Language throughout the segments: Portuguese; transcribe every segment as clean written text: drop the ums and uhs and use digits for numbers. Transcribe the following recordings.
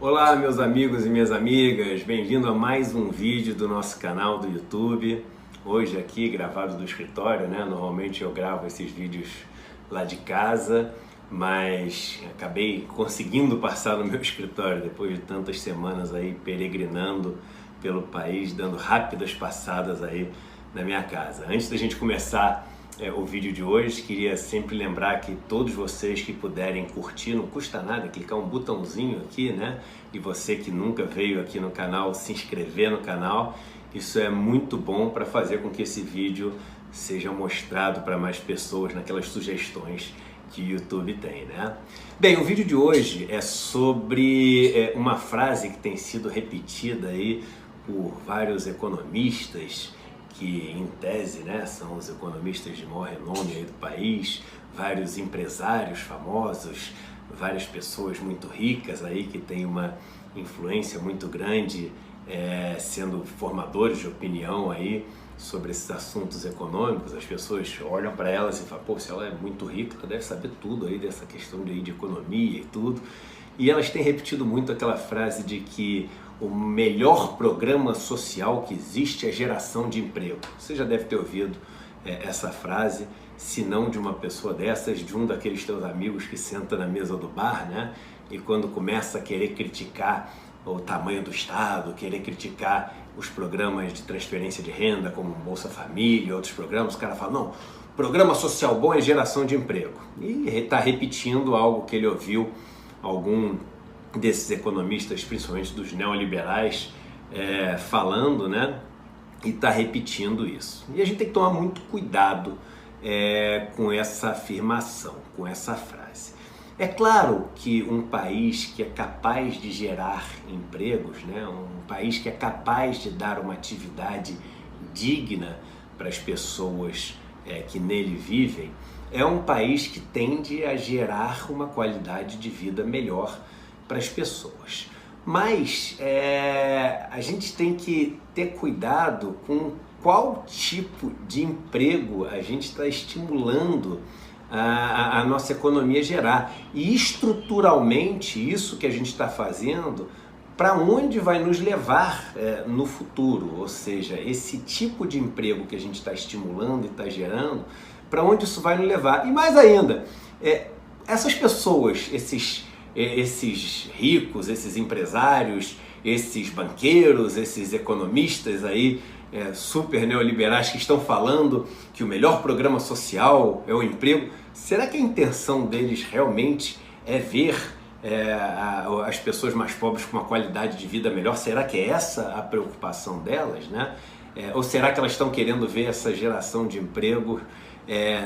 Olá, meus amigos e minhas amigas, bem-vindo a mais um vídeo do nosso canal do YouTube. Hoje aqui gravado do escritório, né? Normalmente eu gravo esses vídeos lá de casa, mas acabei conseguindo passar no meu escritório depois de tantas semanas aí peregrinando pelo país, dando rápidas passadas aí na minha casa. Antes da gente começar o vídeo de hoje, queria sempre lembrar que todos vocês que puderem curtir, não custa nada clicar um botãozinho aqui, né? E você que nunca veio aqui no canal, se inscrever no canal. Isso é muito bom para fazer com que esse vídeo seja mostrado para mais pessoas naquelas sugestões que o YouTube tem, né? Bem, o vídeo de hoje é sobre uma frase que tem sido repetida aí por vários economistas, que em tese, né, são os economistas de maior renome aí do país, vários empresários famosos, várias pessoas muito ricas aí que têm uma influência muito grande, sendo formadores de opinião aí sobre esses assuntos econômicos. As pessoas olham para elas e falam, pô, se ela é muito rica, ela deve saber tudo aí dessa questão de economia e tudo. E elas têm repetido muito aquela frase de que o melhor programa social que existe é geração de emprego. Você já deve ter ouvido essa frase, se não de uma pessoa dessas, de um daqueles teus amigos que senta na mesa do bar, né? E quando começa a querer criticar o tamanho do Estado, querer criticar os programas de transferência de renda, como Bolsa Família e outros programas, o cara fala, não, programa social bom é geração de emprego. E está repetindo algo que ele ouviu algum desses economistas, principalmente dos neoliberais, falando, né? E está repetindo isso. E a gente tem que tomar muito cuidado com essa afirmação, com essa frase. É claro que um país que é capaz de gerar empregos, né? Um país que é capaz de dar uma atividade digna para as pessoas que nele vivem, é um país que tende a gerar uma qualidade de vida melhor para as pessoas. Mas a gente tem que ter cuidado com qual tipo de emprego a gente está estimulando a nossa economia a gerar. E estruturalmente isso que a gente está fazendo, para onde vai nos levar no futuro? Ou seja, esse tipo de emprego que a gente está estimulando e está gerando, para onde isso vai nos levar? E mais ainda, essas pessoas, esses ricos, esses empresários, esses banqueiros, esses economistas aí super neoliberais que estão falando que o melhor programa social é o emprego, será que a intenção deles realmente é ver as pessoas mais pobres com uma qualidade de vida melhor? Será que é essa a preocupação delas, né? Ou será que elas estão querendo ver essa geração de emprego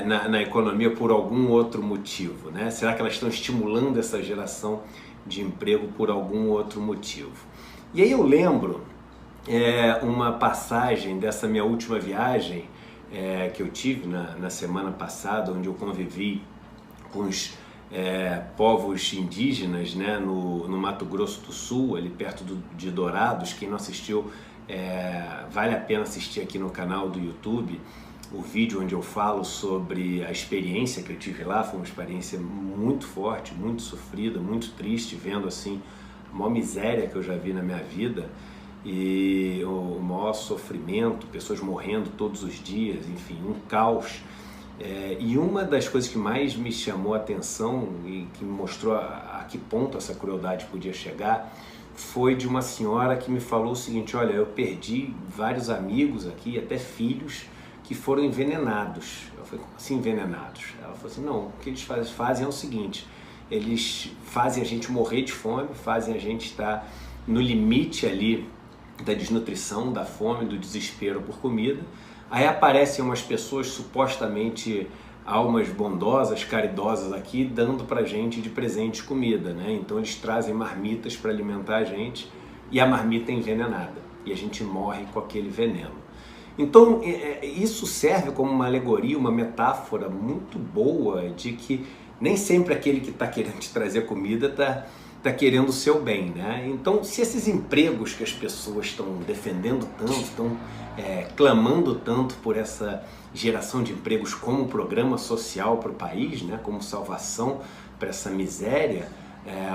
na economia por algum outro motivo, né? Será que elas estão estimulando essa geração de emprego por algum outro motivo? E aí eu lembro uma passagem dessa minha última viagem que eu tive na semana passada, onde eu convivi com os povos indígenas, né, no Mato Grosso do Sul, ali perto de Dourados. Quem não assistiu, vale a pena assistir aqui no canal do YouTube o vídeo onde eu falo sobre a experiência que eu tive lá. Foi uma experiência muito forte, muito sofrida, muito triste, vendo assim a maior miséria que eu já vi na minha vida e o maior sofrimento, pessoas morrendo todos os dias, enfim, um caos. E uma das coisas que mais me chamou a atenção e que me mostrou a que ponto essa crueldade podia chegar foi de uma senhora que me falou o seguinte: olha, eu perdi vários amigos aqui, até filhos, que foram envenenados. Eu falei, como assim envenenados? Ela falou assim, não, o que eles fazem é o seguinte, eles fazem a gente morrer de fome, fazem a gente estar no limite ali da desnutrição, da fome, do desespero por comida. Aí aparecem umas pessoas supostamente almas bondosas, caridosas aqui, dando pra gente de presente comida, né? Então eles trazem marmitas para alimentar a gente e a marmita é envenenada e a gente morre com aquele veneno. Então, isso serve como uma alegoria, uma metáfora muito boa de que nem sempre aquele que está querendo te trazer comida está querendo o seu bem, né? Então, se esses empregos que as pessoas estão defendendo tanto, estão clamando tanto por essa geração de empregos como programa social para o país, né? Como salvação para essa miséria,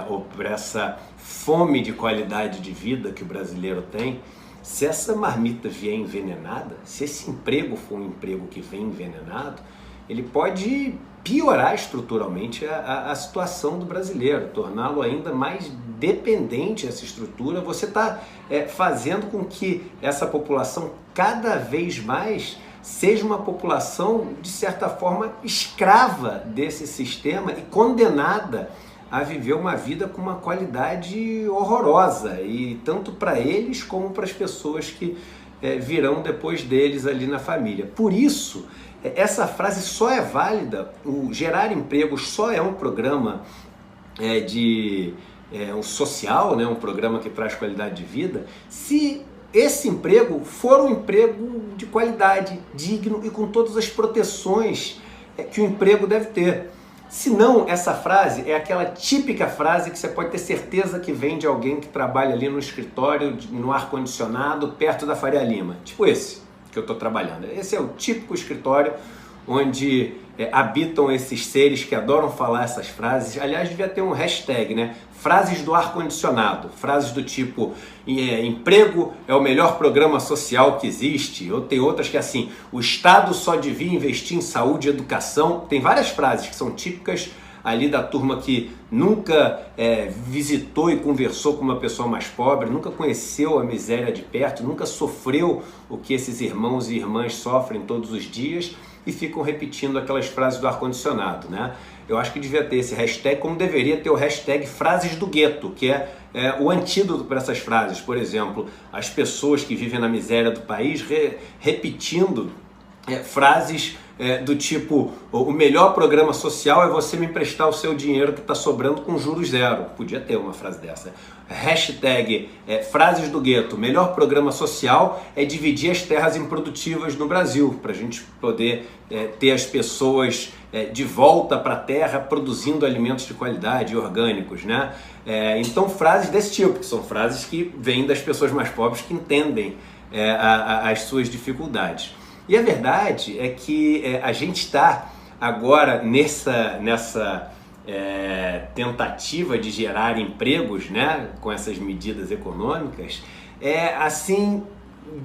ou por essa fome de qualidade de vida que o brasileiro tem, se essa marmita vier envenenada, se esse emprego for um emprego que vem envenenado, ele pode piorar estruturalmente a situação do brasileiro, torná-lo ainda mais dependente dessa estrutura. Você está fazendo com que essa população cada vez mais seja uma população, de certa forma, escrava desse sistema e condenada a viver uma vida com uma qualidade horrorosa, e tanto para eles como para as pessoas que virão depois deles ali na família. Por isso, essa frase só é válida, o Gerar Empregos só é um programa um social, né, um programa que traz qualidade de vida, se esse emprego for um emprego de qualidade, digno e com todas as proteções que o emprego deve ter. Se não, essa frase é aquela típica frase que você pode ter certeza que vem de alguém que trabalha ali no escritório, no ar-condicionado, perto da Faria Lima. Tipo esse que eu estou trabalhando. Esse é o típico escritório onde habitam esses seres que adoram falar essas frases. Aliás, devia ter um hashtag, né? Frases do ar-condicionado. Frases do tipo, emprego é o melhor programa social que existe. Ou tem outras que é assim, o Estado só devia investir em saúde e educação. Tem várias frases que são típicas ali da turma que nunca visitou e conversou com uma pessoa mais pobre, nunca conheceu a miséria de perto, nunca sofreu o que esses irmãos e irmãs sofrem todos os dias e ficam repetindo aquelas frases do ar-condicionado, né? Eu acho que devia ter esse hashtag, como deveria ter o hashtag frases do gueto, que é o antídoto para essas frases. Por exemplo, as pessoas que vivem na miséria do país repetindo frases do tipo, o melhor programa social é você me emprestar o seu dinheiro que está sobrando com juros zero. Podia ter uma frase dessa. Hashtag frases do gueto, melhor programa social é dividir as terras improdutivas no Brasil, para a gente poder ter as pessoas de volta para a terra produzindo alimentos de qualidade, orgânicos, né? Então frases desse tipo, que são frases que vêm das pessoas mais pobres que entendem as suas dificuldades. E a verdade é que a gente está agora nessa tentativa de gerar empregos, né, com essas medidas econômicas, assim,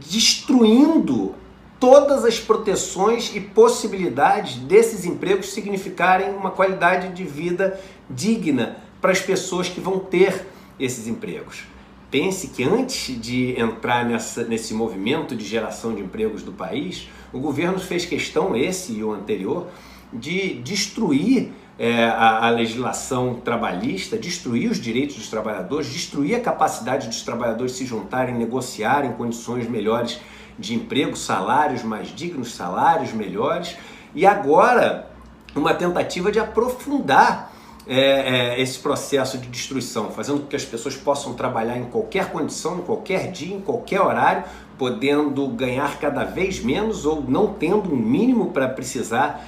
destruindo todas as proteções e possibilidades desses empregos significarem uma qualidade de vida digna para as pessoas que vão ter esses empregos. Pense que antes de entrar nesse movimento de geração de empregos do país, o governo fez questão, esse e o anterior, de destruir a legislação trabalhista, destruir os direitos dos trabalhadores, destruir a capacidade dos trabalhadores se juntarem, negociarem condições melhores de emprego, salários mais dignos, salários melhores, e agora uma tentativa de aprofundar esse processo de destruição, fazendo com que as pessoas possam trabalhar em qualquer condição, em qualquer dia, em qualquer horário, podendo ganhar cada vez menos ou não tendo um mínimo para precisar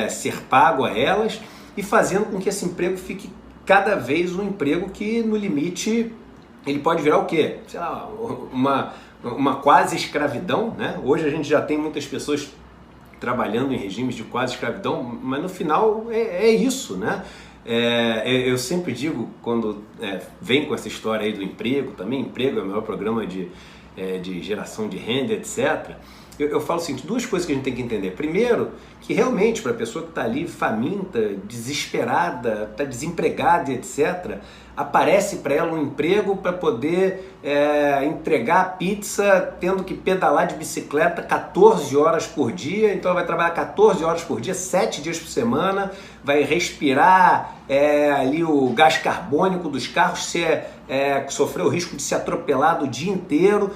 ser pago a elas, e fazendo com que esse emprego fique cada vez um emprego que, no limite, ele pode virar o quê? Sei lá, uma quase escravidão, né? Hoje a gente já tem muitas pessoas trabalhando em regimes de quase escravidão, mas no final é isso, né? Eu sempre digo, quando vem com essa história aí do emprego, também emprego é o melhor programa de geração de renda, etc. Eu falo assim, duas coisas que a gente tem que entender. Primeiro, que realmente para a pessoa que está ali faminta, desesperada, está desempregada, etc., aparece para ela um emprego para poder entregar a pizza tendo que pedalar de bicicleta 14 horas por dia. Então ela vai trabalhar 14 horas por dia, 7 dias por semana, vai respirar ali o gás carbônico dos carros, sofrer o risco de ser atropelado o dia inteiro,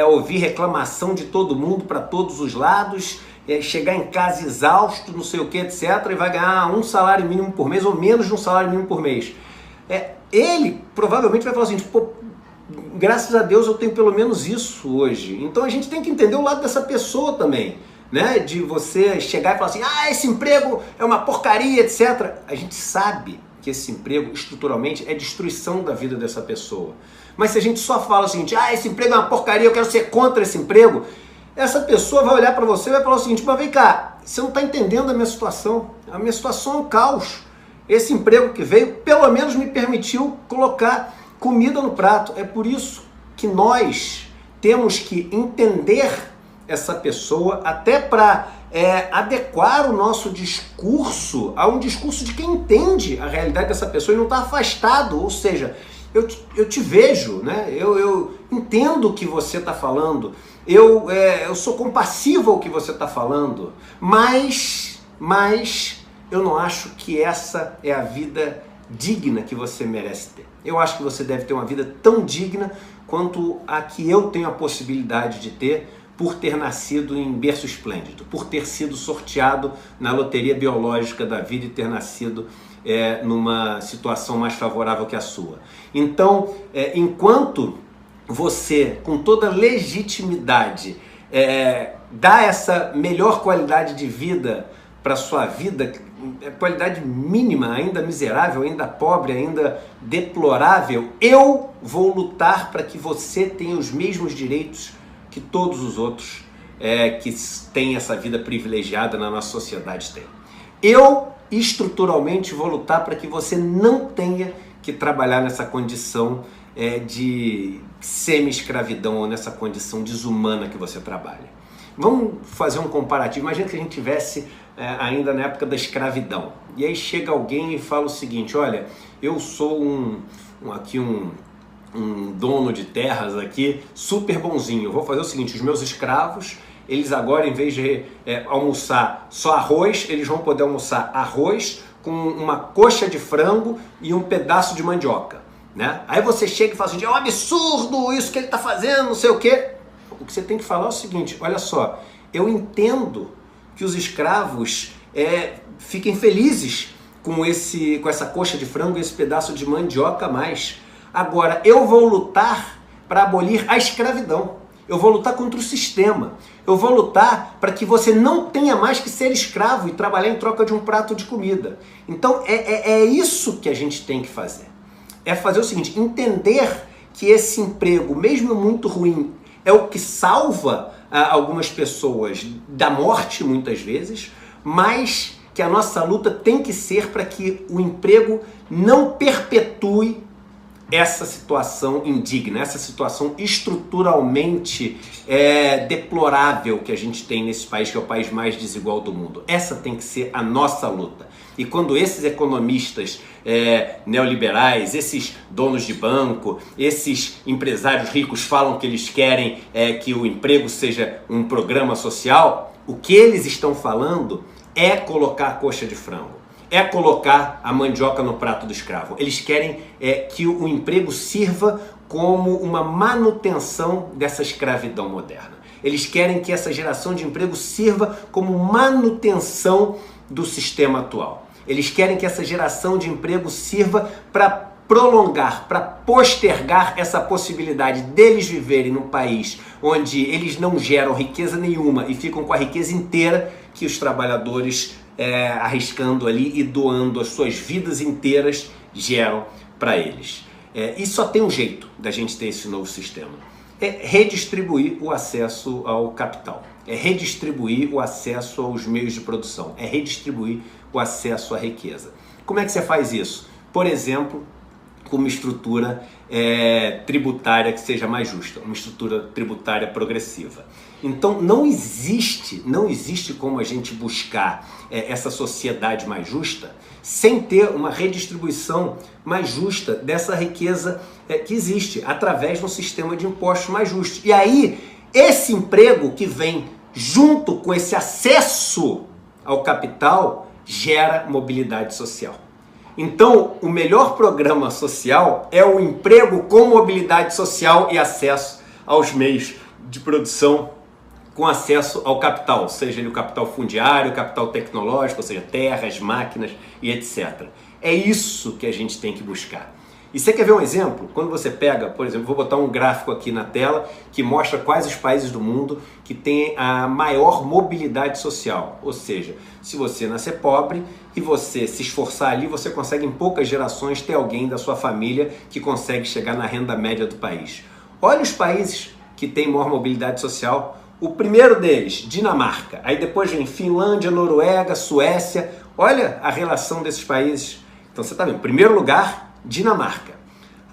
ouvir reclamação de todo mundo para todos os lados, chegar em casa exausto, não sei o que, etc., e vai ganhar um salário mínimo por mês ou menos de um salário mínimo por mês. Ele provavelmente vai falar assim, pô, graças a Deus eu tenho pelo menos isso hoje. Então a gente tem que entender o lado dessa pessoa também, né? De você chegar e falar assim, esse emprego é uma porcaria, etc. A gente sabe que esse emprego estruturalmente é destruição da vida dessa pessoa. Mas se a gente só fala o seguinte, esse emprego é uma porcaria, eu quero ser contra esse emprego, essa pessoa vai olhar para você e vai falar o seguinte, mas vem cá, você não está entendendo a minha situação é um caos. Esse emprego que veio, pelo menos me permitiu colocar comida no prato. É por isso que nós temos que entender essa pessoa até para adequar o nosso discurso a um discurso de quem entende a realidade dessa pessoa e não está afastado. Ou seja, eu te vejo, né? Eu entendo o que você está falando, eu sou compassivo ao que você está falando, mas eu não acho que essa é a vida digna que você merece ter. Eu acho que você deve ter uma vida tão digna quanto a que eu tenho a possibilidade de ter por ter nascido em berço esplêndido, por ter sido sorteado na loteria biológica da vida e ter nascido numa situação mais favorável que a sua. Então, enquanto você, com toda legitimidade, dá essa melhor qualidade de vida para a sua vida, qualidade mínima, ainda miserável, ainda pobre, ainda deplorável, eu vou lutar para que você tenha os mesmos direitos que todos os outros que têm essa vida privilegiada na nossa sociedade têm. Eu, estruturalmente, vou lutar para que você não tenha que trabalhar nessa condição de semi-escravidão ou nessa condição desumana que você trabalha. Vamos fazer um comparativo. Imagina que a gente tivesse ainda na época da escravidão. E aí chega alguém e fala o seguinte: olha, eu sou um dono de terras aqui, super bonzinho. Eu vou fazer o seguinte: os meus escravos, eles agora, em vez de almoçar só arroz, eles vão poder almoçar arroz com uma coxa de frango e um pedaço de mandioca, né? Aí você chega e fala assim: é um absurdo isso que ele está fazendo, não sei o quê. O que você tem que falar é o seguinte: olha só, eu entendo que os escravos fiquem felizes com essa coxa de frango e esse pedaço de mandioca a mais. Agora, eu vou lutar para abolir a escravidão. Eu vou lutar contra o sistema. Eu vou lutar para que você não tenha mais que ser escravo e trabalhar em troca de um prato de comida. Então, é isso que a gente tem que fazer. É fazer o seguinte: entender que esse emprego, mesmo muito ruim, é o que salva algumas pessoas da morte, muitas vezes, mas que a nossa luta tem que ser para que o emprego não perpetue essa situação indigna, essa situação estruturalmente deplorável que a gente tem nesse país, que é o país mais desigual do mundo. Essa tem que ser a nossa luta. E quando esses economistas neoliberais, esses donos de banco, esses empresários ricos falam que eles querem que o emprego seja um programa social, o que eles estão falando é colocar a coxa de frango, é colocar a mandioca no prato do escravo. Eles querem que o emprego sirva como uma manutenção dessa escravidão moderna. Eles querem que essa geração de emprego sirva como manutenção do sistema atual. Eles querem que essa geração de emprego sirva para prolongar, para postergar essa possibilidade deles viverem num país onde eles não geram riqueza nenhuma e ficam com a riqueza inteira que os trabalhadores arriscando ali e doando as suas vidas inteiras geram para eles. E só tem um jeito da gente ter esse novo sistema: é redistribuir o acesso ao capital, é redistribuir o acesso aos meios de produção, é redistribuir o acesso à riqueza. Como é que você faz isso? Por exemplo, com uma estrutura tributária que seja mais justa, uma estrutura tributária progressiva. Então não existe como a gente buscar essa sociedade mais justa sem ter uma redistribuição mais justa dessa riqueza que existe, através de um sistema de impostos mais justo. E aí, esse emprego que vem junto com esse acesso ao capital gera mobilidade social. Então, o melhor programa social é o emprego com mobilidade social e acesso aos meios de produção, com acesso ao capital, seja ele o capital fundiário, o capital tecnológico, ou seja, terras, máquinas e etc. É isso que a gente tem que buscar. E você quer ver um exemplo? Quando você pega, por exemplo, vou botar um gráfico aqui na tela que mostra quais os países do mundo que têm a maior mobilidade social. Ou seja, se você nascer pobre e você se esforçar ali, você consegue em poucas gerações ter alguém da sua família que consegue chegar na renda média do país. Olha os países que têm maior mobilidade social. O primeiro deles, Dinamarca. Aí depois vem Finlândia, Noruega, Suécia. Olha a relação desses países. Então você está vendo, em primeiro lugar, Dinamarca.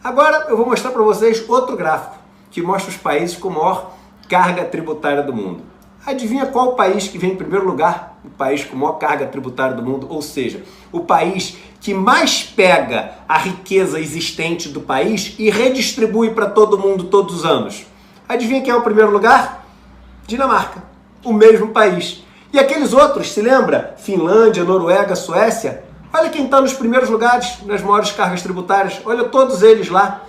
Agora eu vou mostrar para vocês outro gráfico que mostra os países com maior carga tributária do mundo. Adivinha qual o país que vem em primeiro lugar? O país com maior carga tributária do mundo, ou seja, o país que mais pega a riqueza existente do país e redistribui para todo mundo todos os anos. Adivinha quem é o primeiro lugar? Dinamarca, o mesmo país. E aqueles outros, se lembra? Finlândia, Noruega, Suécia? Olha quem está nos primeiros lugares, nas maiores cargas tributárias. Olha todos eles lá.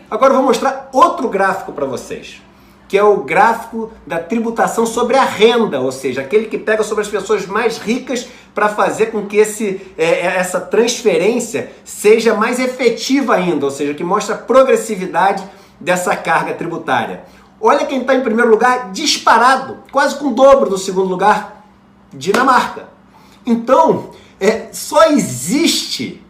Agora eu vou mostrar outro gráfico para vocês, que é o gráfico da tributação sobre a renda, ou seja, aquele que pega sobre as pessoas mais ricas para fazer com que essa transferência seja mais efetiva ainda, ou seja, que mostra a progressividade dessa carga tributária. Olha quem está em primeiro lugar, disparado, quase com o dobro do segundo lugar, Dinamarca. Então, só existe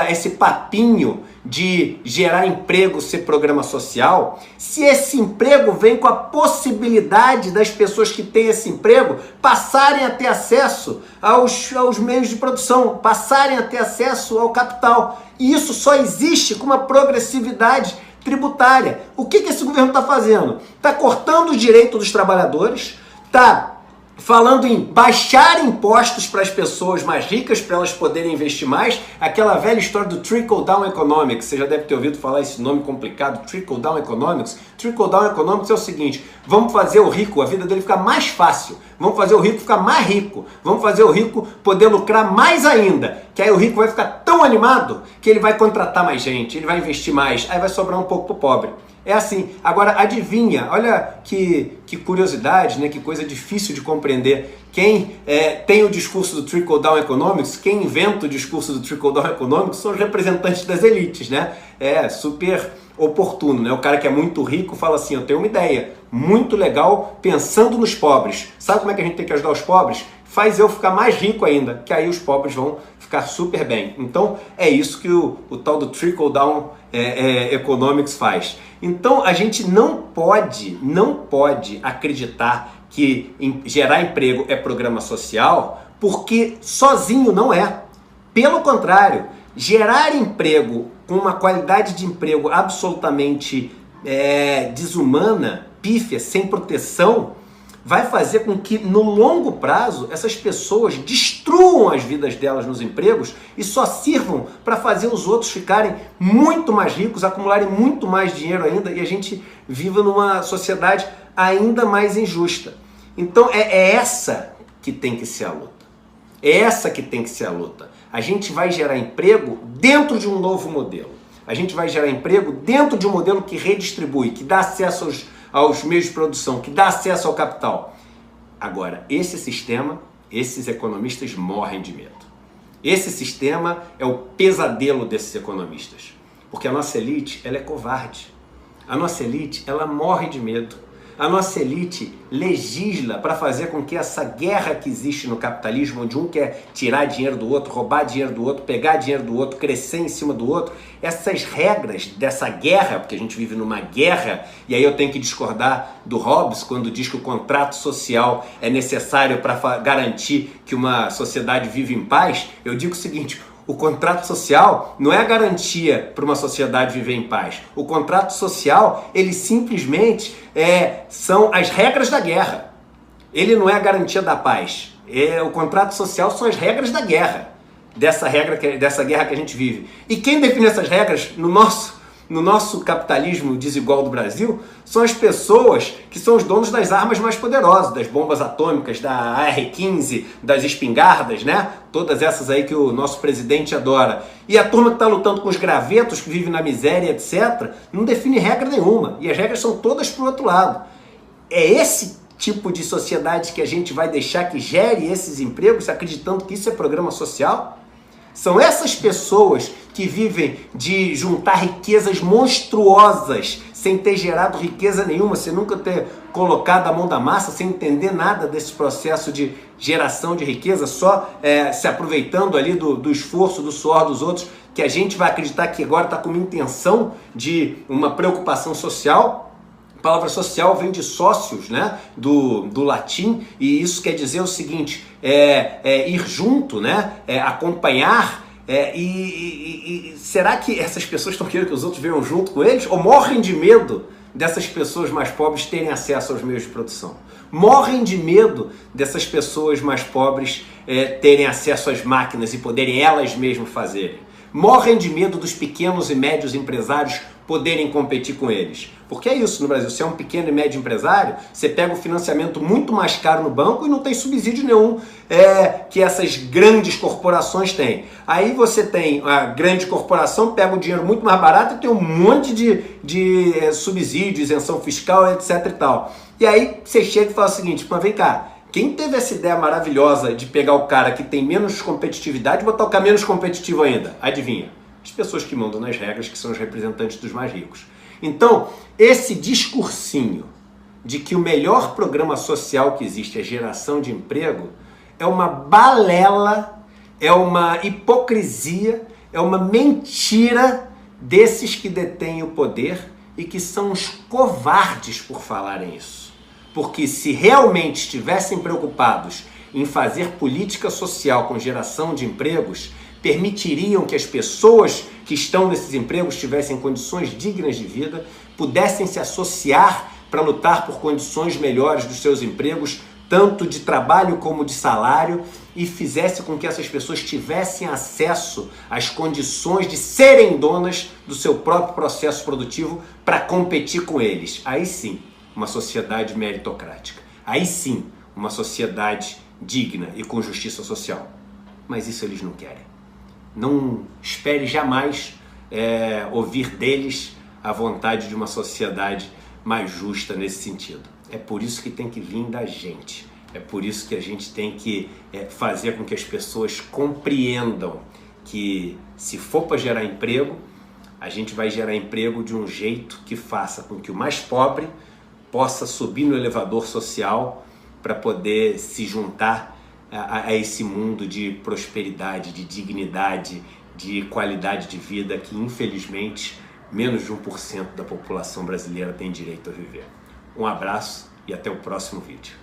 esse papinho de gerar emprego ser programa social, se esse emprego vem com a possibilidade das pessoas que têm esse emprego passarem a ter acesso aos meios de produção, passarem a ter acesso ao capital. E isso só existe com uma progressividade tributária. O que esse governo está fazendo? Está cortando o direito dos trabalhadores, está falando em baixar impostos para as pessoas mais ricas, para elas poderem investir mais, aquela velha história do trickle-down economics, você já deve ter ouvido falar esse nome complicado, trickle-down economics. Trickle-down economics é o seguinte: vamos fazer o rico, a vida dele ficar mais fácil, vamos fazer o rico ficar mais rico, vamos fazer o rico poder lucrar mais ainda, que aí o rico vai ficar tão animado que ele vai contratar mais gente, ele vai investir mais, aí vai sobrar um pouco para o pobre. É assim. Agora, adivinha, olha que curiosidade, né? Que coisa difícil de compreender. Quem tem o discurso do trickle-down economics, quem inventa o discurso do trickle-down economics são os representantes das elites, né? É super oportuno, né? O cara que é muito rico fala assim: eu tenho uma ideia muito legal pensando nos pobres. Sabe como é que a gente tem que ajudar os pobres? Faz eu ficar mais rico ainda, que aí os pobres vão ficar super bem. Então, é isso que o tal do trickle-down economics faz. Então, a gente não pode acreditar que gerar emprego é programa social, porque sozinho não é. Pelo contrário, gerar emprego com uma qualidade de emprego absolutamente desumana, pífia, sem proteção, vai fazer com que, no longo prazo, essas pessoas destruam as vidas delas nos empregos e só sirvam para fazer os outros ficarem muito mais ricos, acumularem muito mais dinheiro ainda, e a gente viva numa sociedade ainda mais injusta. Então é essa que tem que ser a luta. É essa que tem que ser a luta. A gente vai gerar emprego dentro de um novo modelo. A gente vai gerar emprego dentro de um modelo que redistribui, que dá acesso aos meios de produção, que dá acesso ao capital. Agora, esse sistema, esses economistas morrem de medo. Esse sistema é o pesadelo desses economistas. Porque a nossa elite, ela é covarde. A nossa elite, ela morre de medo. A nossa elite legisla para fazer com que essa guerra que existe no capitalismo, onde um quer tirar dinheiro do outro, roubar dinheiro do outro, pegar dinheiro do outro, crescer em cima do outro, essas regras dessa guerra, porque a gente vive numa guerra, e aí eu tenho que discordar do Hobbes quando diz que o contrato social é necessário para garantir que uma sociedade vive em paz. Eu digo o seguinte: o contrato social não é a garantia para uma sociedade viver em paz. O contrato social, ele simplesmente são as regras da guerra. Ele não é a garantia da paz. O contrato social são as regras da guerra, dessa guerra que a gente vive. E quem define essas regras no nosso capitalismo desigual do Brasil são as pessoas que são os donos das armas mais poderosas, das bombas atômicas, da AR-15, das espingardas, né? Todas essas aí que o nosso presidente adora. E a turma que está lutando com os gravetos, que vive na miséria, etc., não define regra nenhuma. E as regras são todas para o outro lado. É esse tipo de sociedade que a gente vai deixar que gere esses empregos, acreditando que isso é programa social? São essas pessoas que vivem de juntar riquezas monstruosas sem ter gerado riqueza nenhuma, sem nunca ter colocado a mão da massa, sem entender nada desse processo de geração de riqueza, só se aproveitando ali do esforço, do suor dos outros, que a gente vai acreditar que agora está com uma intenção de uma preocupação social. A palavra social vem de sócios, né? do latim, e isso quer dizer o seguinte: ir junto, né? Acompanhar, Será que essas pessoas estão querendo que os outros venham junto com eles? Ou morrem de medo dessas pessoas mais pobres terem acesso aos meios de produção? Morrem de medo dessas pessoas mais pobres terem acesso às máquinas e poderem elas mesmas fazerem? Morrem de medo dos pequenos e médios empresários poderem competir com eles? Porque é isso no Brasil, se é um pequeno e médio empresário, você pega o financiamento muito mais caro no banco e não tem subsídio nenhum que essas grandes corporações têm. Aí você tem a grande corporação, pega o dinheiro muito mais barato e tem um monte de subsídio, isenção fiscal, etc e tal. E aí você chega e fala o seguinte, mas vem cá, quem teve essa ideia maravilhosa de pegar o cara que tem menos competitividade e botar o cara menos competitivo ainda? Adivinha? As pessoas que mandam nas regras, que são os representantes dos mais ricos. Então, esse discursinho de que o melhor programa social que existe é geração de emprego é uma balela, é uma hipocrisia, é uma mentira desses que detêm o poder e que são os covardes por falarem isso. Porque se realmente estivessem preocupados em fazer política social com geração de empregos, permitiriam que as pessoas que estão nesses empregos tivessem condições dignas de vida, pudessem se associar para lutar por condições melhores dos seus empregos, tanto de trabalho como de salário, e fizesse com que essas pessoas tivessem acesso às condições de serem donas do seu próprio processo produtivo para competir com eles. Aí sim, uma sociedade meritocrática. Aí sim, uma sociedade digna e com justiça social. Mas isso eles não querem. Não espere jamais ouvir deles a vontade de uma sociedade mais justa nesse sentido. É por isso que tem que vir da gente. É por isso que a gente tem que fazer com que as pessoas compreendam que se for para gerar emprego, a gente vai gerar emprego de um jeito que faça com que o mais pobre possa subir no elevador social para poder se juntar a esse mundo de prosperidade, de dignidade, de qualidade de vida que, infelizmente, menos de 1% da população brasileira tem direito a viver. Um abraço e até o próximo vídeo.